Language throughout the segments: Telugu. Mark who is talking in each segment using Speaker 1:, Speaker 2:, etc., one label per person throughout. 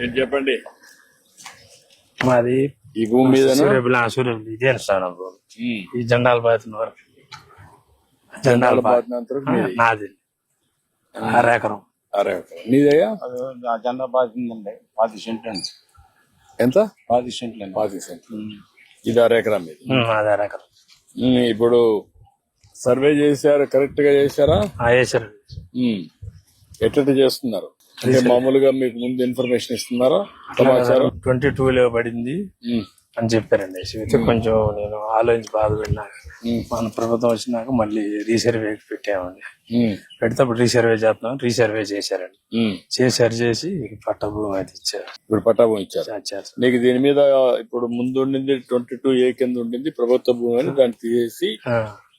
Speaker 1: ఏం చెప్పండి.
Speaker 2: మాది
Speaker 1: ఈ భూమి మీద
Speaker 2: సూర్యబిల్లి ఇదే స్థానం ఈ జెండాల బాధిన వరకు జెండాల నాది 6 ఎకరం.
Speaker 1: నీదయ్యా?
Speaker 3: జెండా బాధిందండి 10 సెంట్లు అండి.
Speaker 1: ఎంత?
Speaker 3: 10 సెంట్లు అండి.
Speaker 1: 10 సెంట్లు. ఇది 6 ఎకరం మీద.
Speaker 2: అది 6 ఎకరం.
Speaker 1: ఇప్పుడు సర్వే చేశారు, కరెక్ట్ గా చేశారా?
Speaker 2: చేశారు.
Speaker 1: ఎట్లా చేస్తున్నారు అంటే మామూలుగా మీకు ముందు ఇన్ఫర్మేషన్ ఇస్తున్నారా? సమాచారం
Speaker 2: 22లో పడింది అని చెప్పారండి. కొంచెం నేను ఆలోచించి బాధపడినా మన ప్రభుత్వం వచ్చినాక మళ్ళీ రీసర్వే పెట్టామండి. పెడితే అప్పుడు రీసర్వే చేస్తున్నాం. రీసర్వే చేశారండి. చేసి పట్టా భూమి అయితే ఇచ్చారు.
Speaker 1: ఇప్పుడు పట్టా భూమి ఇచ్చారు. నీకు దీని మీద ఇప్పుడు ముందు ఉండింది 22A కింద ఉండింది ప్రభుత్వ భూమి అని, దాన్ని తీసేసి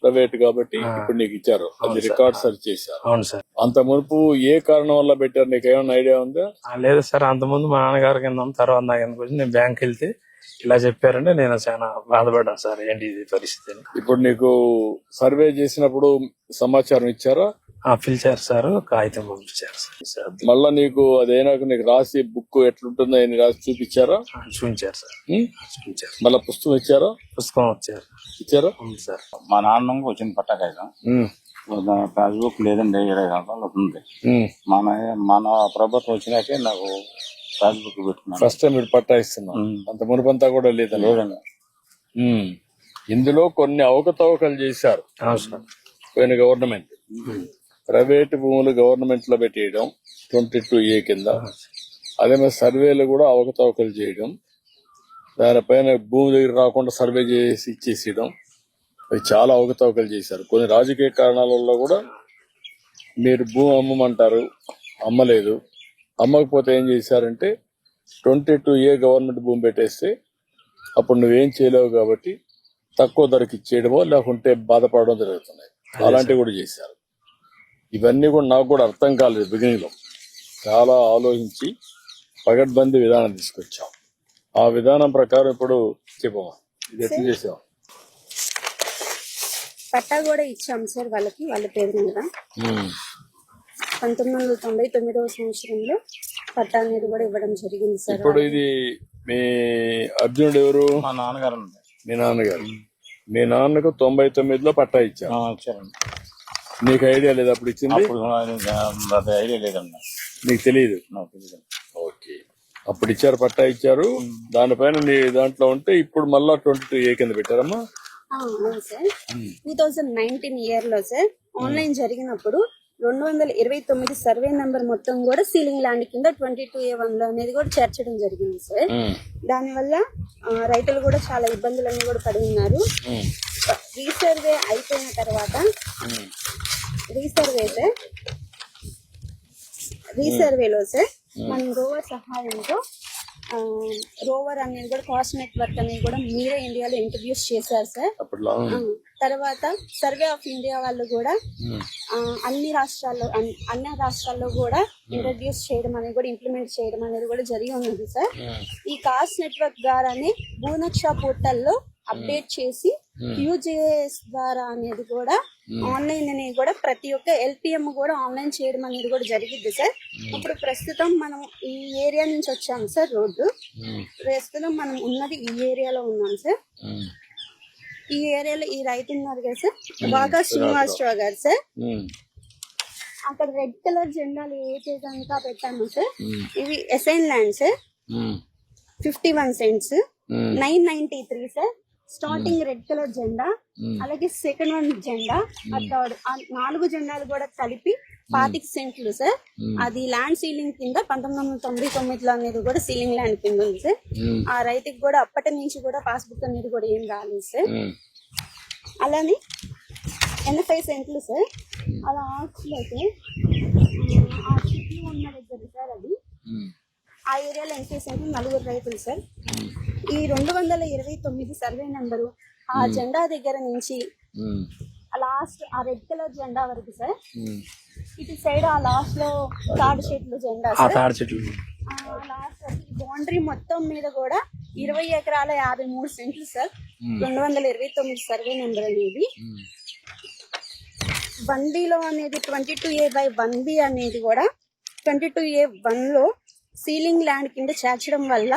Speaker 1: ప్రైవేట్ కాబట్టి ఇప్పుడు నీకు ఇచ్చారు. అది రికార్డ్ సర్చ్ చేశారు.
Speaker 2: అవును సార్.
Speaker 1: అంత మునుపు ఏ కారణం వల్ల పెట్టారు? నీకు ఏమైనా ఐడియా ఉందా?
Speaker 2: లేదు సార్, అంతకుముందు మా నాన్నగారి కింద తర్వాత నా కిందకి వచ్చి నేను బ్యాంక్ వెళ్తే ఇలా చెప్పారంటే నేను చాలా బాధపడ్డాను సార్. ఏంటి ఇది పరిస్థితి.
Speaker 1: ఇప్పుడు నీకు సర్వే చేసినప్పుడు సమాచారం ఇచ్చారా?
Speaker 2: పిలిచారు సార్, కాగితం పంపించారు సార్.
Speaker 1: మళ్ళా నీకు అదైనాక నీకు రాసి బుక్ ఎట్లుంటుందో అని రాసి చూపించారా?
Speaker 2: చూపించారు సార్. చూపించారు.
Speaker 1: మళ్ళా పుస్తకం ఇచ్చారా?
Speaker 2: పుస్తకం ఇచ్చారా?
Speaker 3: సార్ మా నాన్న వచ్చింది పట్టా కాగితం. పాస్బుక్ లేదండి 20 సంవత్సరాలు అవుతుంది. మన ప్రభుత్వం వచ్చినాకే నాకు పాస్బుక్ పెట్టుకున్నాను.
Speaker 1: ఫస్ట్ టైం మీరు పట్టా ఇస్తున్నాం. అంత మునుపంతా కూడా లేదండి. ఇందులో కొన్ని అవకతవకలు చేశారు పోయిన గవర్నమెంట్. ప్రైవేట్ భూములు గవర్నమెంట్ లో పెట్టేయడం 22A కింద. అదే మరి సర్వేలు కూడా అవకతవకలు చేయడం, దానిపైన భూమి దగ్గర రాకుండా సర్వే చేసి ఇచ్చేసేయడం, అవి చాలా అవకతవకలు చేశారు. కొన్ని రాజకీయ కారణాల వల్ల కూడా మీరు భూమి అమ్మమంటారు, అమ్మలేదు. అమ్మకపోతే ఏం చేశారంటే 22A గవర్నమెంట్ భూమి పెట్టేస్తే అప్పుడు నువ్వేం చేయలేవు కాబట్టి తక్కువ ధరకి ఇచ్చేయడమో లేకుంటే బాధపడడం జరుగుతున్నాయి. అలాంటివి కూడా చేశారు. ఇవన్నీ కూడా నాకు కూడా అర్థం కాలేదు బిగినింగ్ లో. చాలా ఆలోచించి పగడ్బందీ విధానం తీసుకొచ్చాం. ఆ విధానం ప్రకారం ఇప్పుడు చెప్పమా ఇది ఎట్లా చేసాం?
Speaker 4: పట్టా కూడా ఇచ్చాం సార్ వాళ్ళకి, వాళ్ళ పేరు మీద 1999వ సంవత్సరంలో పట్టా అనేది కూడా ఇవ్వడం జరిగింది సార్.
Speaker 1: ఇప్పుడు ఇది మీ అర్జునుడు ఎవరు?
Speaker 3: మా నాన్నగారు.
Speaker 1: మీ నాన్నగారు. మీ నాన్నకు 99లో పట్టా ఇచ్చారు. నీకు ఐడియా లేదు అప్పుడు ఇచ్చింది?
Speaker 3: ఐడియా లేదన్నా,
Speaker 1: నీకు తెలియదు? ఓకే. అప్పుడు ఇచ్చారు, పట్టా ఇచ్చారు. దానిపైన నీ దాంట్లో ఉంటే ఇప్పుడు మళ్ళా 22A కింద పెట్టారమ్మా?
Speaker 4: అవును సార్. 2019 ఇయర్ లో సార్ ఆన్లైన్ జరిగినప్పుడు 229 సర్వే నెంబర్ మొత్తం కూడా సీలింగ్ ల్యాండ్ కింద 22A1 లో అనేది కూడా చేర్చడం జరిగింది సార్. దానివల్ల రైతులు కూడా చాలా ఇబ్బందులన్నీ కూడా పడి ఉన్నారు. రీసర్వే అయిపోయిన తర్వాత రీసర్వేలో సార్ మనం రోవర్ సహాయంతో రోవర్ అనేది కూడా కాస్ట్ నెట్వర్క్ అనేది కూడా మీరే ఇండియాలో ఇంట్రడ్యూస్ చేశారు సార్. తర్వాత సర్వే ఆఫ్ ఇండియా వాళ్ళు కూడా అన్ని రాష్ట్రాల్లో కూడా ఇంట్రడ్యూస్ చేయడం అనేది కూడా ఇంప్లిమెంట్ చేయడం అనేది కూడా జరిగి ఉన్నది సార్. ఈ కాస్ట్ నెట్వర్క్ ద్వారానే భూనక్ష పోర్టల్లో అప్డేట్ చేసి QGIS ద్వారా అనేది కూడా ఆన్లైన్ అనేది కూడా ప్రతి ఒక్క LPM కూడా ఆన్లైన్ చేయడం అనేది కూడా జరిగింది సార్. ఇప్పుడు ప్రస్తుతం మనం ఈ ఏరియా నుంచి వచ్చాము సార్. రోడ్డు ప్రస్తుతం మనం ఉన్నది ఈ ఏరియాలో ఉన్నాం సార్. ఈ ఏరియాలో ఈ రైతు ఉన్నారు కదా సార్, బాగా శ్రీనివాసరావు గారు సార్. అక్కడ రెడ్ కలర్ జెండాలు ఏ చేయడానికి పెట్టాము సార్. ఇవి assign land sir. 51 cents 993 sir. Starting red colour జెండా, అలాగే సెకండ్ వన్ జెండా, థర్డ్ 4 జెండాలు కూడా కలిపి 25 సెంట్లు సార్. అది ల్యాండ్ సీలింగ్ కింద 1999లో అనేది కూడా సీలింగ్ ల్యాండ్ కింద ఉంది సార్. ఆ రైతుకి కూడా అప్పటి నుంచి కూడా పాస్బుక్ అనేది కూడా ఏం రాలేదు సార్. అలానే 85 సెంట్లు సార్. అలా ఆర్ట్స్లోకి ఆ చుట్టూ ఉన్న దగ్గర సార్ అది ఆ ఏరియాలో 80 సెంట్లు 4 రైతులు సార్. ఈ 229 సర్వే నెంబరు ఆ జెండా దగ్గర నుంచి లాస్ట్ ఆ రెడ్ కలర్ జెండా వరకు సార్. ఇటు సైడ్ ఆ లాస్ట్ లో తాడు చెట్లు జెండా సార్. లాస్ట్ బౌండరీ మొత్తం మీద కూడా 20 ఎకరాల 53 సెంట్లు సార్. 229 సర్వే నెంబర్ అనేది 1Bలో అనేది 22A/1B అనేది కూడా 22A1 సీలింగ్ ల్యాండ్ కింద చేర్చడం వల్ల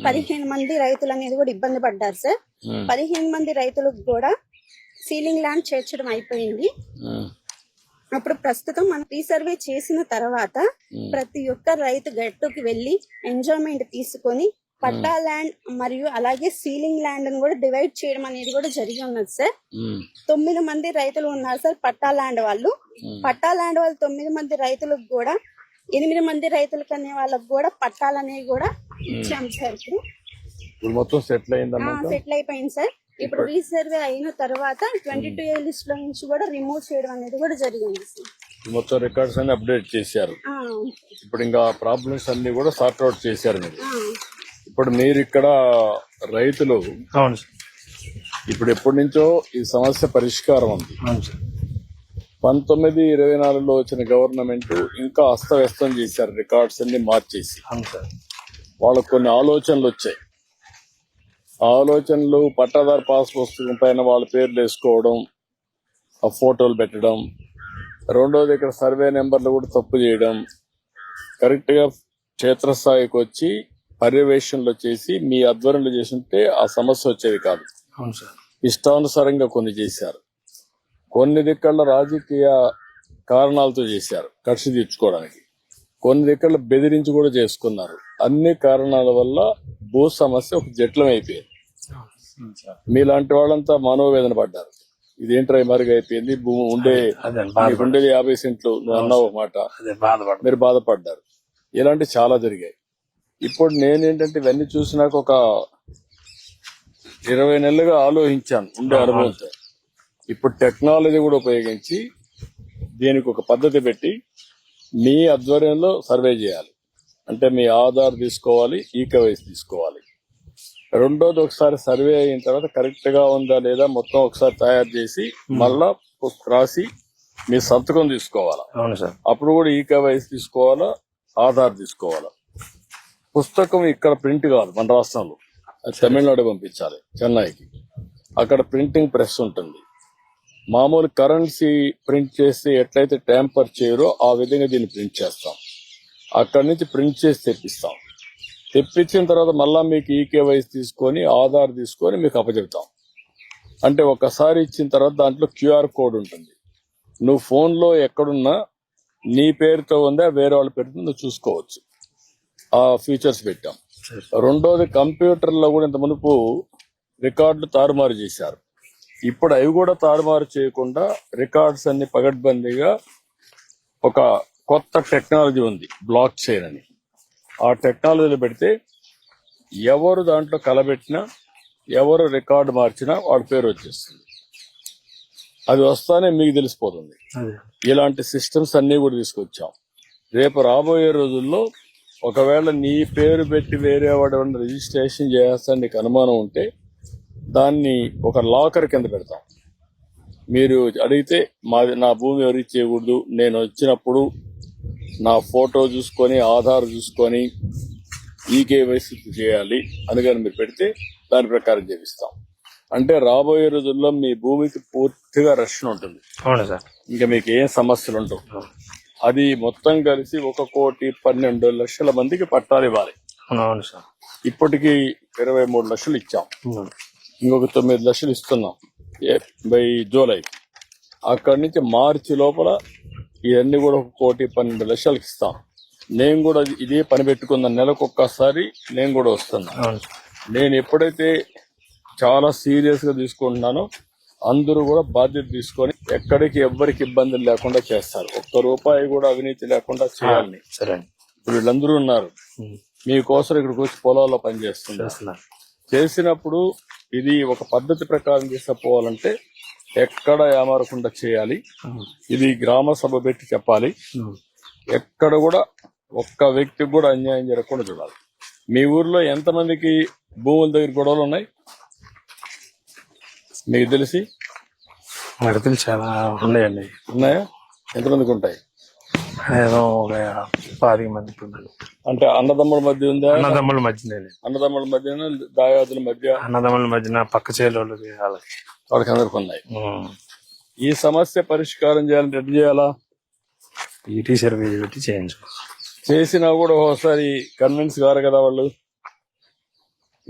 Speaker 4: 15 మంది రైతులు అనేది కూడా ఇబ్బంది పడ్డారు సార్. 15 మంది రైతులకు కూడా సీలింగ్ ల్యాండ్ చేర్చడం అయిపోయింది. అప్పుడు ప్రస్తుతం మనం రీసర్వే చేసిన తర్వాత ప్రతి ఒక్క రైతు గట్టుకి వెళ్లి ఎంజాయ్మెంట్ తీసుకొని పట్టా ల్యాండ్ మరియు అలాగే సీలింగ్ ల్యాండ్ ని కూడా డివైడ్ చేయడం అనేది కూడా జరిగి ఉన్నది సార్. 9 మంది రైతులు ఉన్నారు సార్ పట్టా ల్యాండ్ వాళ్ళు. పట్టా ల్యాండ్ వాళ్ళు 9 మంది రైతులకు కూడా 8 మంది రైతులకు అనే వాళ్ళకు కూడా పట్టాలు అనేవి కూడా ఇచ్చాం సార్.
Speaker 1: ఇప్పుడు మొత్తం సెటిల్
Speaker 4: సెటిల్ అయిపోయింది సార్. ఇప్పుడు రీసర్వే అయిన తర్వాత 22A లిస్ట్ లో నుంచి కూడా రిమూవ్ చేయడం అనేది కూడా జరిగింది సార్.
Speaker 1: మొత్తం రికార్డ్స్ అన్ని అప్డేట్ చేశారు. ఇప్పుడు ఇంకా ప్రాబ్లమ్స్ అన్ని కూడా సార్ట్ అవుట్ చేశారు మీరు. ఇప్పుడు మీరు ఇక్కడ రైతులు
Speaker 2: అవును సార్.
Speaker 1: ఇప్పుడు ఎప్పటి నుంచో ఈ సమస్య పరిష్కారం ఉంది.
Speaker 2: అవును సార్.
Speaker 1: 1924లో వచ్చిన గవర్నమెంట్ ఇంకా అస్తవ్యస్తం చేశారు, రికార్డ్స్ అన్ని మార్చేసి.
Speaker 2: అవును సార్.
Speaker 1: వాళ్ళకు కొన్ని ఆలోచనలు వచ్చాయి. ఆలోచనలు పట్టాదారు పాస్ పుస్తకం పైన వాళ్ళ పేర్లు వేసుకోవడం, ఆ ఫోటోలు పెట్టడం, రెండోది ఇక్కడ సర్వే నెంబర్లు కూడా తప్పు చేయడం, కరెక్ట్ గా క్షేత్రస్థాయికి వచ్చి పర్యవేక్షణలు చేసి మీ ఆధ్వర్యంలో చేస్తుంటే ఆ సమస్య వచ్చేది కాదు.
Speaker 2: అవును సార్.
Speaker 1: ఇష్టానుసారంగా కొన్ని చేశారు, కొన్ని దిక్కల రాజకీయ కారణాలతో చేశారు కక్ష తీర్చుకోవడానికి, కొన్ని దిక్కల బెదిరించి కూడా చేసుకున్నారు. అన్ని కారణాల వల్ల భూ సమస్య ఒక జట్లం అయిపోయింది. మీలాంటి వాళ్ళంతా మనోవేదన పడ్డారు. ఇదేంట్రా మరుగు అయిపోయింది, భూమి ఉండేది 50 సెంట్లు, నువ్వు అన్నావు ఒక మాట, మీరు బాధపడ్డారు. ఇలాంటి చాలా జరిగాయి. ఇప్పుడు నేనేంటంటే ఇవన్నీ చూసినాక ఒక 20 నెలలుగా ఆలోచించాను ఉండే అనుభవంతో. ఇప్పుడు టెక్నాలజీ కూడా ఉపయోగించి దీనికి ఒక పద్ధతి పెట్టి మీ ఆధ్వర్యంలో సర్వే చేయాలి. అంటే మీ ఆధార్ తీసుకోవాలి, ఈకేవైసీ తీసుకోవాలి. రెండోది ఒకసారి సర్వే అయిన తర్వాత కరెక్ట్ గా ఉందా లేదా మొత్తం ఒకసారి తయారు చేసి మళ్ళా రాసి మీ సంతకం తీసుకోవాలా.
Speaker 2: అవును సార్.
Speaker 1: అప్పుడు కూడా ఈకేవైసీ తీసుకోవాలా, ఆధార్ తీసుకోవాలా. పుస్తకం ఇక్కడ ప్రింట్ కాదు మన రాష్ట్రంలో, అది తమిళనాడు పంపించాలి, చెన్నైకి. అక్కడ ప్రింటింగ్ ప్రెస్ ఉంటుంది. మామూలు కరెన్సీ ప్రింట్ చేస్తే ఎట్లయితే ట్యాంపర్ చేయరో ఆ విధంగా దీన్ని ప్రింట్ చేస్తాం. అక్కడి నుంచి ప్రింట్ చేసి తెప్పిస్తాం. తెప్పించిన తర్వాత మళ్ళా మీకు ఈకేవైసీ తీసుకొని ఆధార్ తీసుకొని మీకు అప్పచెప్తాం. అంటే ఒకసారి ఇచ్చిన తర్వాత దాంట్లో క్యూఆర్ కోడ్ ఉంటుంది. నువ్వు ఫోన్లో ఎక్కడున్నా నీ పేరుతో ఉందా వేరే వాళ్ళ పేరుతో నువ్వు చూసుకోవచ్చు. ఆ ఫీచర్స్ పెట్టాం. రెండోది కంప్యూటర్లో కూడా ఇంత మునుపు రికార్డులు తారుమారు చేశారు. ఇప్పుడు అవి కూడా తారుమారు చేయకుండా రికార్డ్స్ అన్ని పగడ్బందీగా ఒక కొత్త టెక్నాలజీ ఉంది, బ్లాక్ చైన్ అని. ఆ టెక్నాలజీలో పెడితే ఎవరు దాంట్లో కలబెట్టినా ఎవరు రికార్డు మార్చినా వాడి పేరు వచ్చేస్తుంది. అది వస్తానే మీకు తెలిసిపోతుంది. ఇలాంటి సిస్టమ్స్ అన్ని కూడా తీసుకొచ్చాం. రేపు రాబోయే రోజుల్లో ఒకవేళ నీ పేరు పెట్టి వేరే వాడు రిజిస్ట్రేషన్ చేస్తాను నీకు అనుమానం ఉంటే దాన్ని ఒక లాకర్ కింద పెడతాం. మీరు అడిగితే నా భూమి ఎవరికి చేయకూడదు, నేను వచ్చినప్పుడు నా ఫోటో చూసుకొని ఆధార్ చూసుకొని ఈకేవైసీ చేయాలి అందుకని మీరు పెడితే దాని ప్రకారం చేపిస్తాం. అంటే రాబోయే రోజుల్లో మీ భూమికి పూర్తిగా రక్షణ ఉంటుంది. ఇంకా మీకు ఏం సమస్యలు ఉండవు. అది మొత్తం కలిసి 1,12,00,000 మందికి పట్టాలు ఇవ్వాలి. ఇప్పటికి 23 లక్షలు ఇచ్చాం. ఇంకొక 9 లక్షలు ఇస్తున్నాం బై జూలై. అక్కడి నుంచి మార్చి లోపల ఇవన్నీ కూడా 1,12,00,000 ఇస్తాం. నేను కూడా ఇదే పని పెట్టుకున్న నెలకు ఒక్కసారి నేను కూడా వస్తున్నా. నేను ఎప్పుడైతే చాలా సీరియస్ గా తీసుకుంటున్నానో అందరూ కూడా బాధ్యత తీసుకొని ఎక్కడికి ఎవ్వరికి ఇబ్బందులు లేకుండా చేస్తారు. ఒక్క రూపాయి కూడా అవినీతి లేకుండా చేయాలని. ఇప్పుడు వీళ్ళందరూ ఉన్నారు మీకోసం ఇక్కడికి వచ్చి పొలాల్లో పనిచేస్తున్నారు. చేసినప్పుడు ఇది ఒక పద్ధతి ప్రకారం తీసుకుపోవాలంటే ఎక్కడ ఏమారకుండా చేయాలి. ఇది గ్రామ సభ పెట్టి చెప్పాలి. ఎక్కడ కూడా ఒక్క వ్యక్తికి కూడా అన్యాయం జరగకుండా చూడాలి. మీ ఊర్లో ఎంతమందికి భూముల దగ్గర గొడవలు ఉన్నాయి మీకు తెలిసి?
Speaker 2: చాలా ఉన్నాయండి.
Speaker 1: ఉన్నాయా? ఎంతమందికి ఉంటాయి?
Speaker 2: ఏదో 10 మంది.
Speaker 1: అంటే అన్నదమ్ముల మధ్య ఉందా?
Speaker 2: అన్నదమ్ముల మధ్య,
Speaker 1: అన్నదమ్ముల మధ్య, దాయాదుల మధ్య,
Speaker 2: అన్నదమ్ముల మధ్యన పక్క చేలోళ్ళు
Speaker 1: వాళ్ళకి అందరికి ఉన్నాయి. ఈ సమస్య పరిష్కారం చేయాలంటే ఎట్లా చేయాలా?
Speaker 2: ఈ రీసర్వే పెట్టి చేయించు.
Speaker 1: చేసినా కూడా ఒకసారి కన్విన్స్ కారు కదా వాళ్ళు.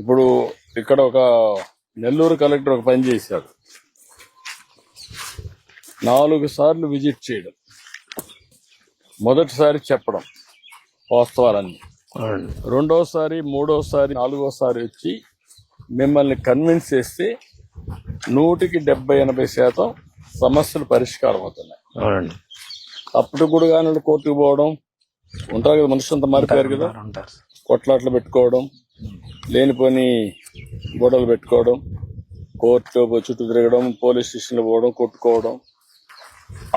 Speaker 1: ఇప్పుడు ఇక్కడ ఒక నెల్లూరు కలెక్టర్ ఒక పని చేశాడు, 4 సార్లు విజిట్ చేయడం, మొదటిసారి చెప్పడం వాస్తవాలన్నీ,
Speaker 2: అవునండి.
Speaker 1: రెండోసారి, మూడోసారి, 4వసారి వచ్చి మిమ్మల్ని కన్విన్స్ చేస్తే 100-80% సమస్యలు పరిష్కారం అవుతున్నాయి.
Speaker 2: అవునండి.
Speaker 1: అప్పుడు కూడా కానీ కోర్టుకు పోవడం ఉంటారు కదా, మనుషులంతా మారిపోయారు కదా,
Speaker 2: ఉంటారు.
Speaker 1: కొట్లాట్లు పెట్టుకోవడం, లేనిపోని గొడవలు పెట్టుకోవడం, కోర్టు చుట్టూ తిరగడం, పోలీస్ స్టేషన్లో పోవడం, కొట్టుకోవడం,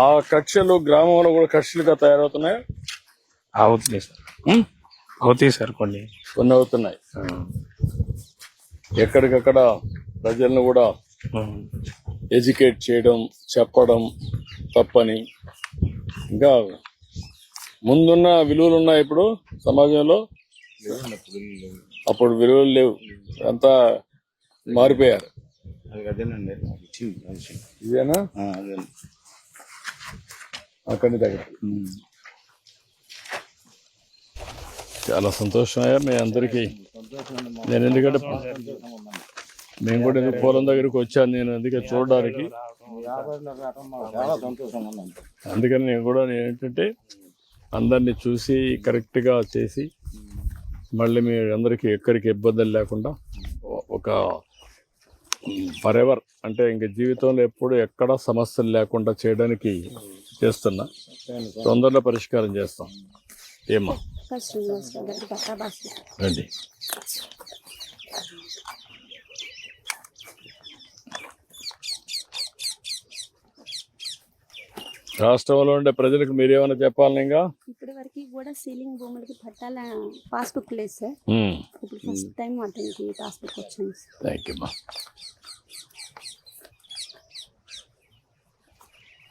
Speaker 1: ఆ కక్షలు గ్రామంలో కూడా కక్షలుగా తయారవుతున్నాయి.
Speaker 2: అవుతుంది సార్. అవుతాయి సార్ కొన్ని.
Speaker 1: అవుతున్నాయి. ఎక్కడికక్కడ ప్రజలను కూడా ఎడ్యుకేట్ చేయడం, చెప్పడం తప్పని. ఇంకా ముందున్న విలువలు ఉన్నాయి ఇప్పుడు సమాజంలో, అప్పుడు విలువలు లేవు, అంతా మారిపోయారు.
Speaker 3: అదేనండి
Speaker 1: ఇదేనా
Speaker 3: అదే.
Speaker 1: అక్కడి దగ్గర చాలా సంతోషమయ్యా మీ అందరికీ. నేను ఎందుకంటే మేము కూడా ఎందుకు పొలం దగ్గరికి వచ్చాను, నేను అందుకే చూడడానికి.
Speaker 3: చాలా సంతోషంగా ఉందండి.
Speaker 1: అందుకని నేను కూడా ఏంటంటే అందరినీ చూసి కరెక్ట్గా చేసి మళ్ళీ మీ అందరికీ ఎక్కడికి ఇబ్బందులు లేకుండా ఒక ఫరెవర్ అంటే ఇంక జీవితంలో ఎప్పుడు ఎక్కడ సమస్యలు లేకుండా చేయడానికి చేస్తున్నా. తొందరలో పరిష్కారం చేస్తాం. ఏమా రండి. రాష్ట్రంలో ఉండే ప్రజలకు మీరేమైనా చెప్పాలని? ఇంకా
Speaker 4: ఇప్పటి వరకు కూడా సీలింగ్ భూములకి పట్టాల పాస్బుక్ లేదు సార్. ఇప్పుడు ఫస్ట్ టైం అతనికి పాస్బుక్ వచ్చింది.
Speaker 1: థ్యాంక్ యూ మా.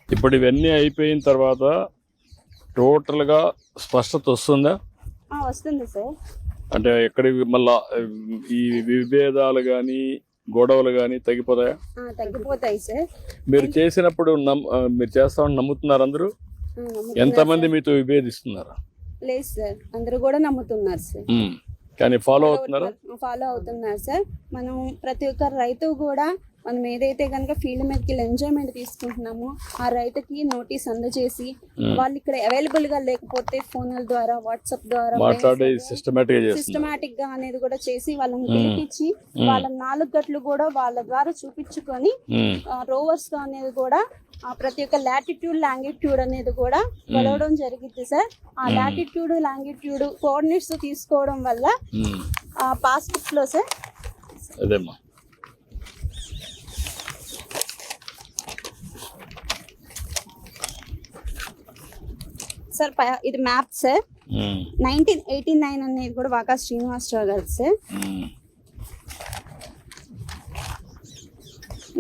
Speaker 1: ఇప్పుడు ఇవన్నీ అయిపోయిన తర్వాత టోటల్గా స్పష్టత వస్తుందా?
Speaker 4: వస్తుంది సార్.
Speaker 1: అంటే ఎక్కడికి మళ్ళా ఈ విభేదాలు కానీ గొడవలు కానీ తగ్గిపోతాయా?
Speaker 4: తగ్గిపోతాయి సార్.
Speaker 1: మీరు చేసినప్పుడు మీరు చేస్తామని నమ్ముతున్నారు అందరూ? ఎంతమంది మీతో విభేదిస్తున్నారు?
Speaker 4: లేదు సార్, అందరూ కూడా నమ్ముతున్నారు సార్.
Speaker 1: కానీ ఫాలో అవుతున్నారా?
Speaker 4: ఫాలో అవుతున్నారు సార్. మనం ప్రతి ఒక్క రైతు కూడా మనం ఏదైతే కనుక ఫీల్డ్ మీదకి ఎంజాయ్మెంట్ తీసుకుంటున్నామో ఆ రైతుకి నోటీస్ అందజేసి వాళ్ళు ఇక్కడ అవైలబుల్ గా లేకపోతే ఫోన్ల ద్వారా, వాట్సాప్ ద్వారా
Speaker 1: మాట్లాడి సిస్టమేటిక్
Speaker 4: గా అనేది కూడా చేసి వాళ్ళని పిలిపించి వాళ్ళ 4 గట్లు కూడా వాళ్ళ ద్వారా చూపించుకొని రోవర్స్ గా అనేది కూడా ప్రతి ఒక్క లాటిట్యూడ్, లాంగిట్యూడ్ అనేది కూడా కొలవడం జరిగింది సార్. ఆ లాటిట్యూడ్, లాంగిట్యూడ్ కోఆర్డినేట్స్ తీసుకోవడం వల్ల పాస్బుక్ లో సార్
Speaker 1: అదేమ్మా
Speaker 4: సార్ ఇది మ్యాప్ సార్. 1989 అనేది కూడా వాకా శ్రీనివాసరావు గారు సార్.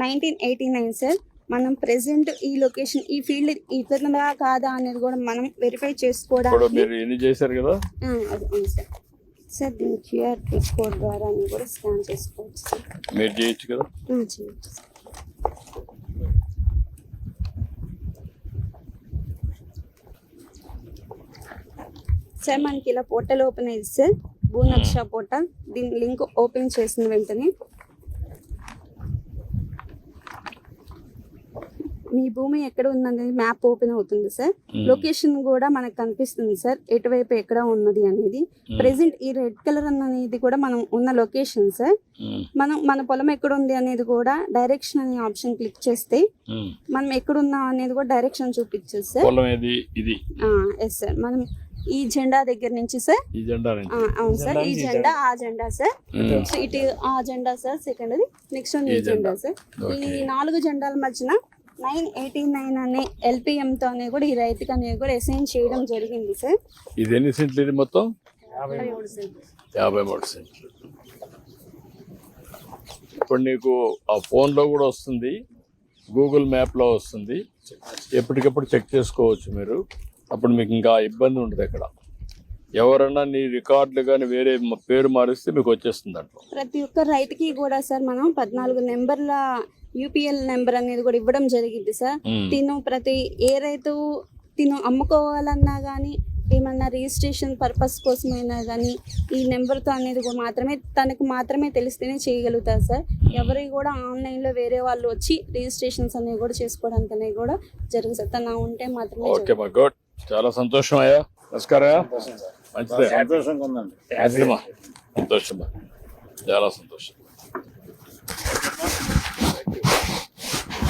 Speaker 4: 1989 సార్. మనం ప్రెసెంట్ ఈ లొకేషన్, ఈ ఫీల్డ్ ఇతరులా కాదా అనేది కూడా మనం వెరిఫై చేసుకోవడానికి
Speaker 1: చేశారు కదా
Speaker 4: సార్. సార్ దీని క్యూఆర్ కోడ్ ద్వారా కూడా స్కాన్ చేసుకోవచ్చు సార్.
Speaker 1: మీరు చేయొచ్చు కదా?
Speaker 4: చేయొచ్చు సార్. సార్ మనకి ఇలా పోర్టల్ ఓపెన్ అయ్యింది సార్, భూనక్ష పోర్టల్. దీని లింక్ ఓపెన్ చేసిన వెంటనే మీ భూమి ఎక్కడ ఉందనేది మ్యాప్ ఓపెన్ అవుతుంది సార్. లొకేషన్ కూడా మనకు కనిపిస్తుంది సార్, ఎటువైపు ఎక్కడ ఉన్నది అనేది. ప్రెసెంట్ ఈ రెడ్ కలర్ అనేది కూడా మనం ఉన్న లొకేషన్ సార్. మన పొలం ఎక్కడ ఉంది అనేది కూడా డైరెక్షన్ అనే ఆప్షన్ క్లిక్ చేస్తే మనం ఎక్కడున్నాం అనేది కూడా డైరెక్షన్ చూపించదు సార్. Yes sir. మనం ఈ జెండా దగ్గర నుంచి సార్, అవును సార్, ఈ జెండా ఆ జెండా సార్, ఇటు ఆ జెండా సార్ సెకండ్, నెక్స్ట్ ఈ జెండా సార్. ఈ 4 జెండాల మధ్యన 989 అనే LPM తో కూడా ఈ రైతుకి అనేది కూడా అసైన్ చేయడం జరిగింది సార్.
Speaker 1: ఇది ఎన్ని సెంట్లు? ఇది మొత్తం
Speaker 4: 53 సెంట్లు.
Speaker 1: 53 సెంట్లు. ఇప్పుడు నీకు ఆ ఫోన్ లో కూడా వస్తుంది, గూగుల్ మ్యాప్ లో వస్తుంది, ఎప్పటికప్పుడు చెక్ చేసుకోవచ్చు మీరు. అప్పుడు మీకు ఇంకా ఇబ్బంది ఉంటుంది. అక్కడ ఎవరన్నా నీ రికార్డులు కానీ వేరే పేరు మారిస్తే మీకు వచ్చేస్తుంది. అంట
Speaker 4: ప్రతి ఒక్క రైతుకి కూడా సార్ మనం 14 నెంబర్ల UPL నెంబర్ అనేది కూడా ఇవ్వడం జరిగింది సార్. తిను ప్రతి ఏ రైతు తిను అమ్ముకోవాలన్నా కానీ ఏమన్నా రిజిస్ట్రేషన్ పర్పస్ కోసమైనా కానీ ఈ నెంబర్తో అనేది కూడా తనకు మాత్రమే తెలిస్తేనే చేయగలుగుతారు సార్. ఎవరి కూడా ఆన్లైన్లో వేరే వాళ్ళు వచ్చి రిజిస్ట్రేషన్స్ అనేవి కూడా చేసుకోవడానికి అనేవి కూడా జరుగుతుంది సార్. తన ఉంటే మాత్రమే
Speaker 1: ఓకే మా గుడ్, చాలా సంతోషం అయ్యా. నమస్కారం. మంచిదే,
Speaker 3: సంతోషంగా ఉందండి.
Speaker 1: సంతోషమా, సంతోషమా, చాలా సంతోషం.